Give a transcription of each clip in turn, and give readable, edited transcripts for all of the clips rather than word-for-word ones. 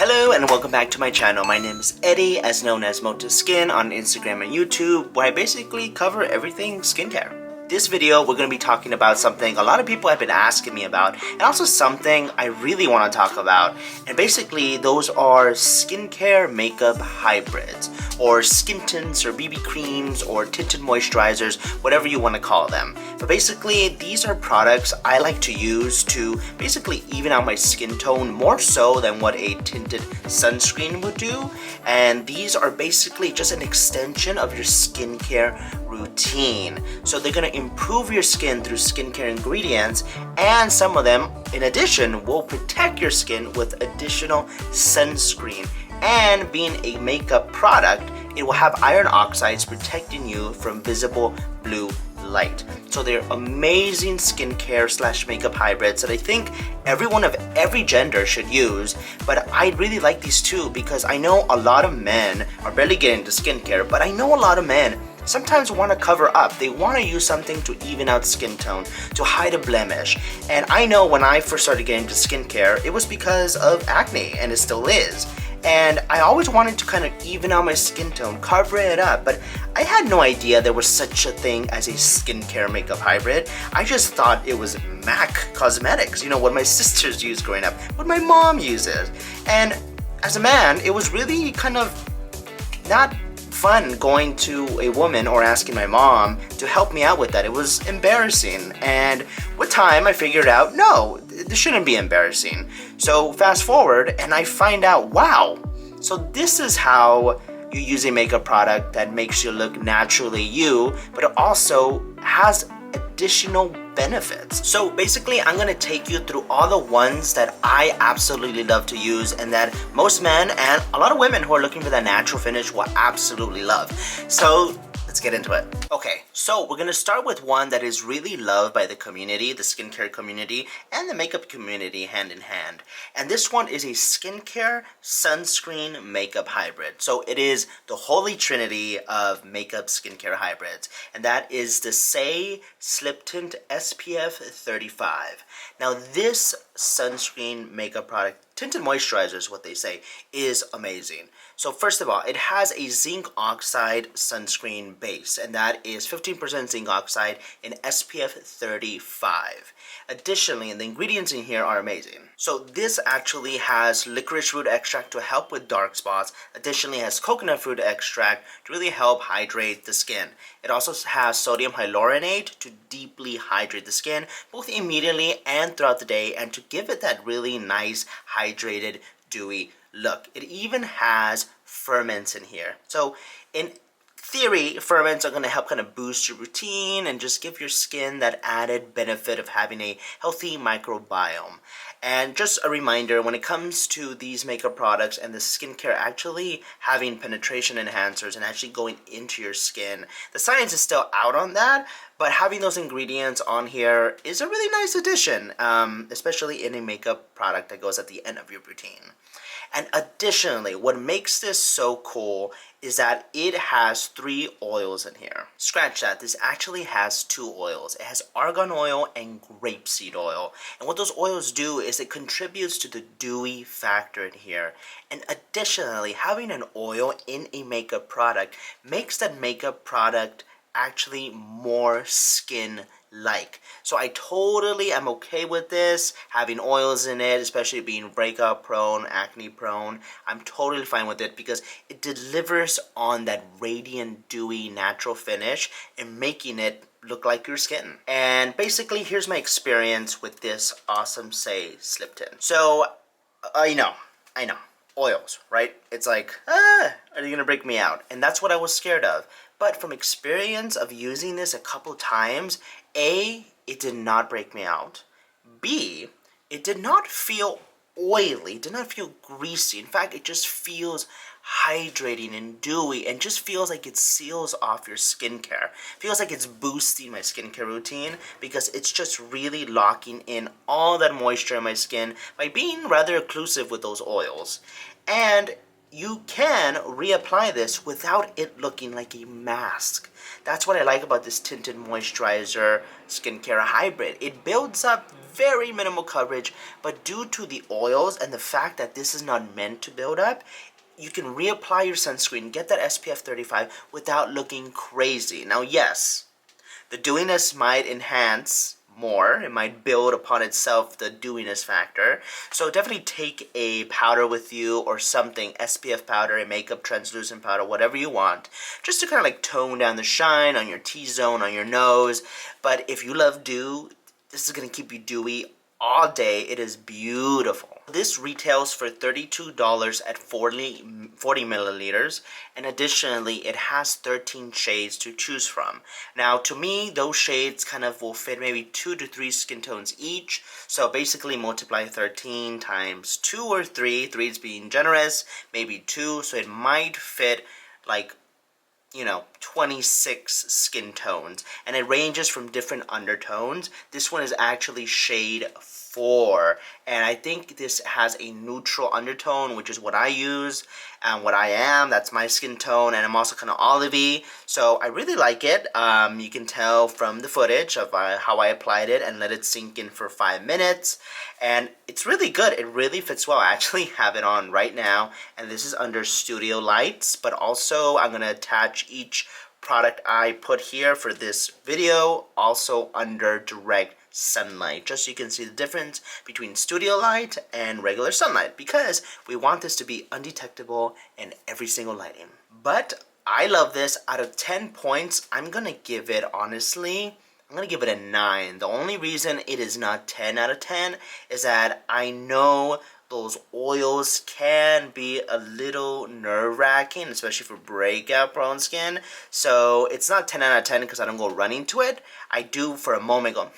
Hello and welcome back to my channel. My name is Eddie, as known as Mottaskin on Instagram and YouTube, where I basically cover everything skincare. This video, we're going to be talking about something a lot of people have been asking me about, and also something I really want to talk about. And basically, those are skincare makeup hybrids, or skin tints, or BB creams, or tinted moisturizers, whatever you want to call them. But basically, these are products I like to use to basically even out my skin tone more so than what a tinted sunscreen would do. And these are basically just an extension of your skincare routine. So they're going to improve your skin through skincare ingredients, and some of them, in addition, will protect your skin with additional sunscreen. And being a makeup product, it will have iron oxides protecting you from visible blue light. So they're amazing skincare slash makeup hybrids that I think everyone of every gender should use. But I really like these too because I know a lot of men are barely getting into skincare, but I know a lot of men sometimes want to cover up. They want to use something to even out skin tone, to hide a blemish. And I know when I first started getting into skincare, it was because of acne, and it still is. And I always wanted to kind of even out my skin tone, cover it up, but I had no idea there was such a thing as a skincare makeup hybrid. I just thought it was MAC Cosmetics, you know, what my sisters used growing up, what my mom uses. And as a man, it was really kind of not fun going to a woman or asking my mom to help me out with that. It was embarrassing, and with time I figured out, no, this shouldn't be embarrassing. So fast forward and I find out, wow, so this is how you use a makeup product that makes you look naturally you, but it also has additional benefits. So basically, I'm gonna take you through all the ones that I absolutely love to use and that most men and a lot of women who are looking for that natural finish will absolutely love. So let's get into it. Okay, so we're gonna start with one that is really loved by the community, the skincare community, and the makeup community hand in hand. And this one is a skincare sunscreen makeup hybrid. So it is the holy trinity of makeup skincare hybrids. And that is the Saie Slip Tint SPF 35. Now this sunscreen makeup product, tinted moisturizer is what they say, is amazing. So first of all, it has a zinc oxide sunscreen base, and that is 15% zinc oxide in SPF 35. Additionally, the ingredients in here are amazing. So this actually has licorice root extract to help with dark spots. Additionally, it has coconut fruit extract to really help hydrate the skin. It also has sodium hyaluronate to deeply hydrate the skin, both immediately and throughout the day, and to give it that really nice, hydrated, dewy look. It even has ferments in here. So in theory, ferments are going to help kind of boost your routine and just give your skin that added benefit of having a healthy microbiome. And just a reminder, when it comes to these makeup products and the skincare actually having penetration enhancers and actually going into your skin, the science is still out on that, but having those ingredients on here is a really nice addition, especially in a makeup product that goes at the end of your routine. And additionally, what makes this so cool is that it has 3 oils in here. Scratch that, this actually has 2 oils. It has argan oil and grapeseed oil. And what those oils do is it contributes to the dewy factor in here. And additionally, having an oil in a makeup product makes that makeup product actually more skin-like. So I totally am okay with this, having oils in it, especially being breakout prone, acne prone. I'm totally fine with it because it delivers on that radiant, dewy, natural finish and making it look like your skin. And basically, here's my experience with this awesome Saie Slip Tint. So, I know, oils, right? It's like, are they gonna break me out? And that's what I was scared of. But from experience of using this a couple times, A, it did not break me out. B, it did not feel oily, did not feel greasy. In fact, it just feels hydrating and dewy and just feels like it seals off your skincare. Feels like it's boosting my skincare routine because it's just really locking in all that moisture in my skin by being rather occlusive with those oils. And you can reapply this without it looking like a mask. That's what I like about this tinted moisturizer skincare hybrid. It builds up very minimal coverage, but due to the oils and the fact that this is not meant to build up, you can reapply your sunscreen, get that SPF 35 without looking crazy. Now yes, the dewiness might enhance more. It might build upon itself the dewiness factor. So definitely take a powder with you or something, SPF powder, a makeup translucent powder, whatever you want, just to kind of like tone down the shine on your T-zone, on your nose. But if you love dew, this is going to keep you dewy all day. It is beautiful. This retails for $32 at 40 milliliters, and additionally it has 13 shades to choose from. Now to me, those shades kind of will fit maybe 2 to 3 skin tones each, so basically multiply 13 times 2 or 3, 3 is being generous, maybe 2, so it might fit like, you know, 26 skin tones, and it ranges from different undertones. This one is actually shade 4, and I think this has a neutral undertone, which is what I use and what I am. That's my skin tone, and I'm also kind of olivey, so I really like it. You can tell from the footage of how I applied it and let it sink in for 5 minutes, and it's really good. It really fits well. I actually have it on right now, and this is under studio lights, but also I'm going to attach each product I put here for this video also under direct sunlight, just so you can see the difference between studio light and regular sunlight, because we want this to be undetectable in every single lighting. But I love this. Out of 10 points, I'm gonna give it, honestly, I'm gonna give it a 9. The only reason it is not 10 out of 10 is that I know those oils can be a little nerve-wracking, especially for breakout prone skin. So it's not 10 out of 10 because I don't go running to it. I do for a moment go,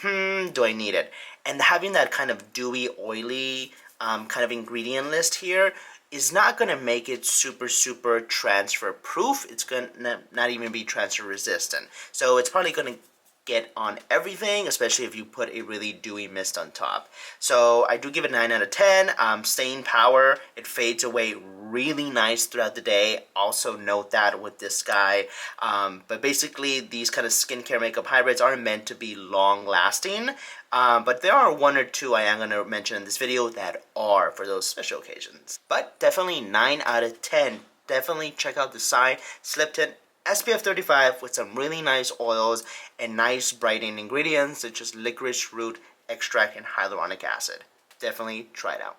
do I need it? And having that kind of dewy, oily kind of ingredient list here is not going to make it super transfer proof. It's going to not even be transfer resistant. So it's probably going to get on everything, especially if you put a really dewy mist on top. So I do give it 9 out of 10. Staying power, it fades away really nice throughout the day. Also note that with this guy. But basically, these kind of skincare makeup hybrids are meant to be long lasting. But there are 1 or 2 I am going to mention in this video that are for those special occasions. But definitely 9 out of 10. Definitely check out the Saie Slip Tint SPF 35 with some really nice oils and nice brightening ingredients such as licorice root extract and hyaluronic acid. Definitely try it out.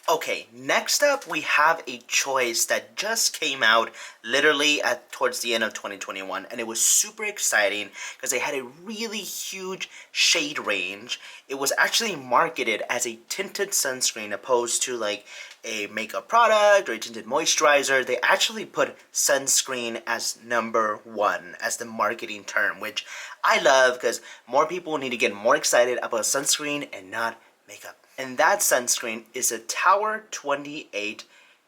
Okay, next up we have a choice that just came out literally towards the end of 2021, and it was super exciting because they had a really huge shade range. It was actually marketed as a tinted sunscreen opposed to like a makeup product or a tinted moisturizer. They actually put sunscreen as number 1 as the marketing term, which I love because more people need to get more excited about sunscreen and not makeup. And that sunscreen is a Tower 28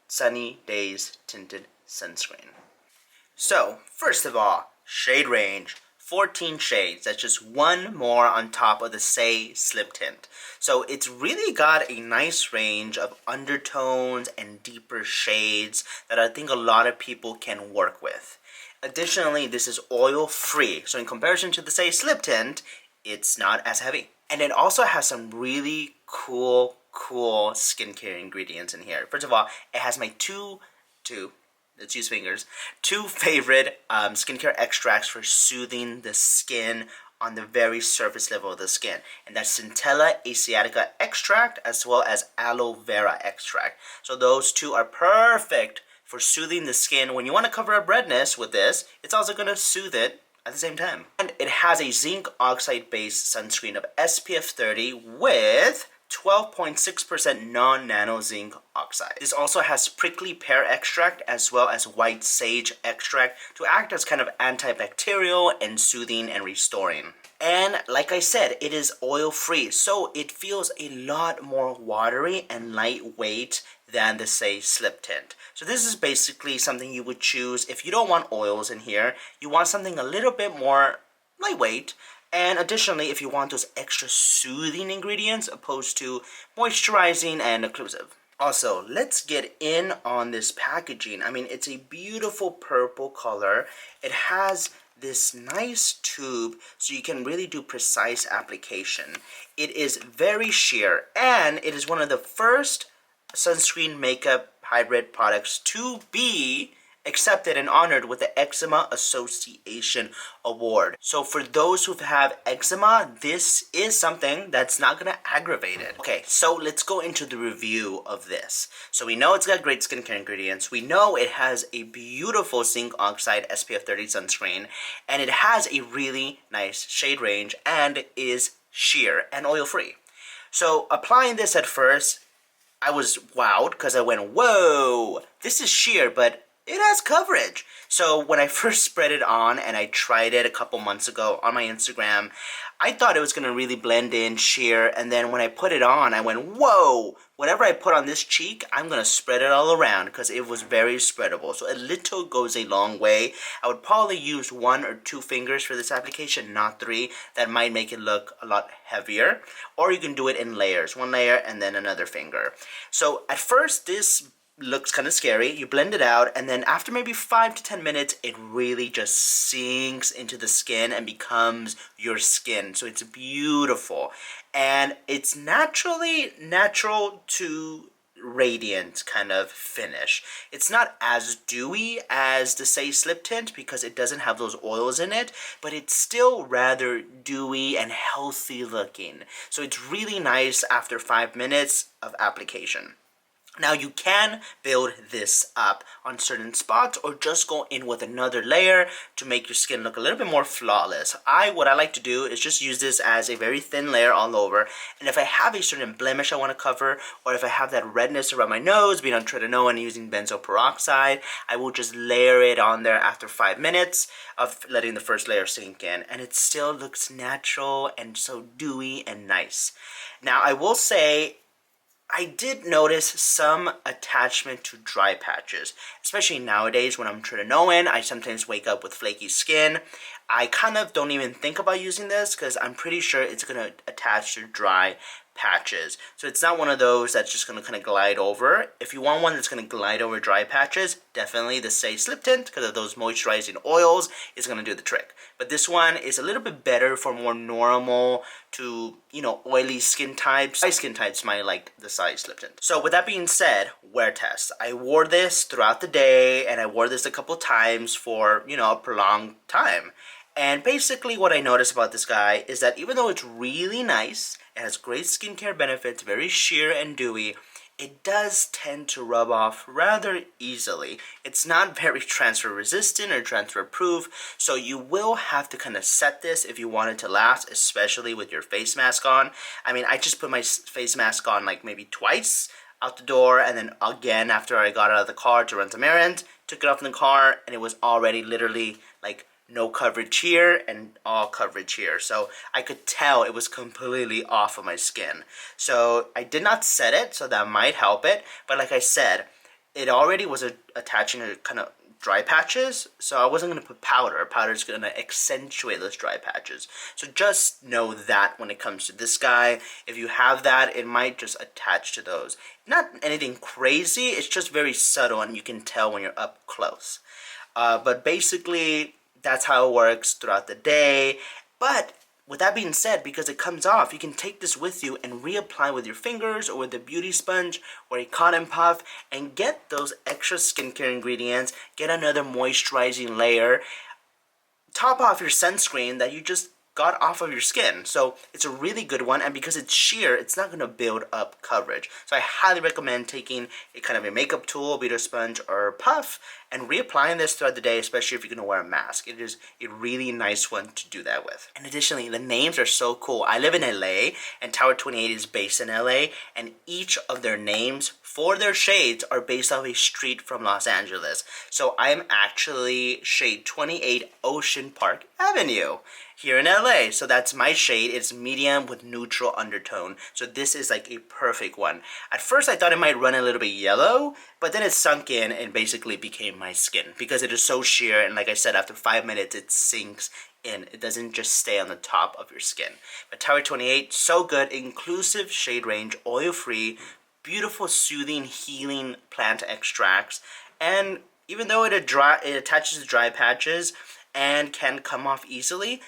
Sunny Days Tinted Sunscreen. So, first of all, shade range, 14 shades. That's just 1 more on top of the Saie Slip Tint. So it's really got a nice range of undertones and deeper shades that I think a lot of people can work with. Additionally, this is oil-free. So in comparison to the Saie Slip Tint, it's not as heavy. And it also has some really cool skincare ingredients in here. First of all, it has my let's use fingers, 2 favorite skincare extracts for soothing the skin on the very surface level of the skin. And that's Centella Asiatica extract as well as aloe vera extract. So those 2 are perfect for soothing the skin. When you want to cover up redness with this, it's also going to soothe it at the same time. And it has a zinc oxide based sunscreen of SPF 30 with 12.6% non-nano zinc oxide. This also has prickly pear extract as well as white sage extract to act as kind of antibacterial and soothing and restoring. And like I said, it is oil free, so it feels a lot more watery and lightweight than the Saie Slip Tint. So this is basically something you would choose if you don't want oils in here. You want something a little bit more lightweight. And additionally, if you want those extra soothing ingredients opposed to moisturizing and occlusive. Also, let's get in on this packaging. I mean, it's a beautiful purple color. It has this nice tube so you can really do precise application. It is very sheer, and it is one of the first sunscreen makeup hybrid products to be accepted and honored with the Eczema Association Award. So for those who have eczema, this is something that's not gonna aggravate it. Okay, so let's go into the review of this. So we know it's got great skincare ingredients. We know it has a beautiful zinc oxide SPF 30 sunscreen, and it has a really nice shade range and is sheer and oil-free. So applying this at first, I was wowed because I went, whoa, this is sheer, but it has coverage. So when I first spread it on and I tried it a couple months ago on my Instagram, I thought it was going to really blend in, sheer, and then when I put it on, I went, whoa, whatever I put on this cheek, I'm going to spread it all around because it was very spreadable. So a little goes a long way. I would probably use 1 or 2 fingers for this application, not 3. That might make it look a lot heavier. Or you can do it in layers, 1 layer and then another finger. So at first, this looks kind of scary. You blend it out, and then after maybe 5 to 10 minutes, it really just sinks into the skin and becomes your skin. So it's beautiful, and it's natural to radiant kind of finish. It's not as dewy as the Saie Slip Tint because it doesn't have those oils in it, but it's still rather dewy and healthy looking. So it's really nice after 5 minutes of application. Now you can build this up on certain spots or just go in with another layer to make your skin look a little bit more flawless. What I like to do is just use this as a very thin layer all over, and if I have a certain blemish I want to cover, or if I have that redness around my nose being on tretinoin and using benzoyl peroxide, I will just layer it on there after 5 minutes of letting the first layer sink in, and it still looks natural and so dewy and nice. Now I will say, I did notice some attachment to dry patches, especially nowadays when I'm tretinoin. I sometimes wake up with flaky skin. I kind of don't even think about using this because I'm pretty sure it's going to attach to dry patches. So it's not one of those that's just going to kind of glide over. If you want one that's going to glide over dry patches, definitely the Saie Slip Tint, because of those moisturizing oils, is going to do the trick. But this one is a little bit better for more normal to, oily skin types. Dry skin types might like the Saie Slip Tint. So with that being said, wear test. I wore this throughout the day, and I wore this a couple times for, a prolonged time. And basically what I noticed about this guy is that even though it's really nice, it has great skincare benefits, very sheer and dewy, it does tend to rub off rather easily. It's not very transfer resistant or transfer proof, so you will have to kind of set this if you want it to last, especially with your face mask on. I mean, I just put my face mask on like maybe twice out the door, and then again after I got out of the car to run some errands, took it off in the car, and it was already literally like no coverage here and all coverage here. So I could tell it was completely off of my skin. So I did not set it, so that might help it. But like I said, it already was attaching to kind of dry patches, so I wasn't going to put powder. Powder is going to accentuate those dry patches. So just know that when it comes to this guy, if you have that, it might just attach to those. Not anything crazy, it's just very subtle and you can tell when you're up close. But basically, that's how it works throughout the day. But with that being said, because it comes off, you can take this with you and reapply with your fingers or with a beauty sponge or a cotton puff and get those extra skincare ingredients, get another moisturizing layer, top off your sunscreen that you just got off of your skin. So it's a really good one, and because it's sheer, it's not going to build up coverage. So I highly recommend taking a kind of a makeup tool, beauty sponge, or puff, and reapplying this throughout the day, especially if you're going to wear a mask. It is a really nice one to do that with. And additionally, the names are so cool. I live in LA, and Tower 28 is based in LA, and each of their names for their shades are based off a street from Los Angeles. So I'm actually shade 28 Ocean Park Avenue here in LA. So that's my shade. It's medium with neutral undertone. So this is like a perfect one. At first I thought it might run a little bit yellow, but then it sunk in and basically became my skin because it is so sheer, and like I said, after 5 minutes it sinks in. It doesn't just stay on the top of your skin. But Tower 28, so good, inclusive shade range, oil free, beautiful, soothing, healing plant extracts. And even though it attaches to dry patches and can come off easily,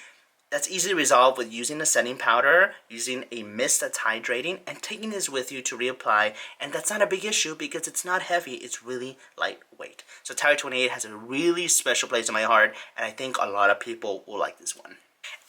that's easily resolved with using a setting powder, using a mist that's hydrating, and taking this with you to reapply. And that's not a big issue because it's not heavy, it's really lightweight. So Tower 28 has a really special place in my heart, and I think a lot of people will like this one.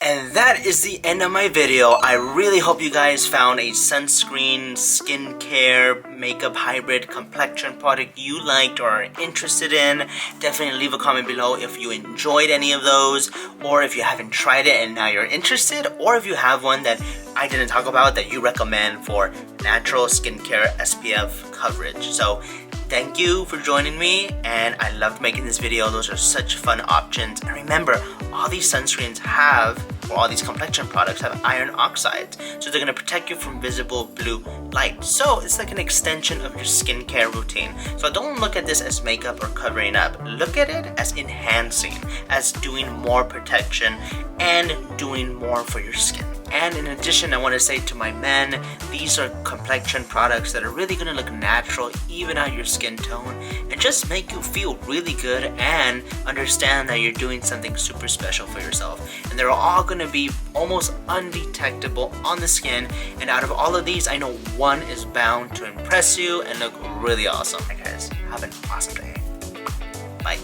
And that is the end of my video. I really hope you guys found a sunscreen, skincare, makeup hybrid complexion product you liked or are interested in. Definitely leave a comment below if you enjoyed any of those, or if you haven't tried it and now you're interested, or if you have one that I didn't talk about that you recommend for natural skincare SPF coverage. So thank you for joining me, and I loved making this video. Those are such fun options. And remember, all these sunscreens have, or all these complexion products have iron oxides, so they're going to protect you from visible blue light. So it's like an extension of your skincare routine. So don't look at this as makeup or covering up. Look at it as enhancing, as doing more protection and doing more for your skin. And in addition, I want to say to my men, these are complexion products that are really going to look natural, even out your skin tone, and just make you feel really good and understand that you're doing something super special for yourself. And they're all going to be almost undetectable on the skin. And out of all of these, I know one is bound to impress you and look really awesome. Hey guys, have an awesome day. Bye.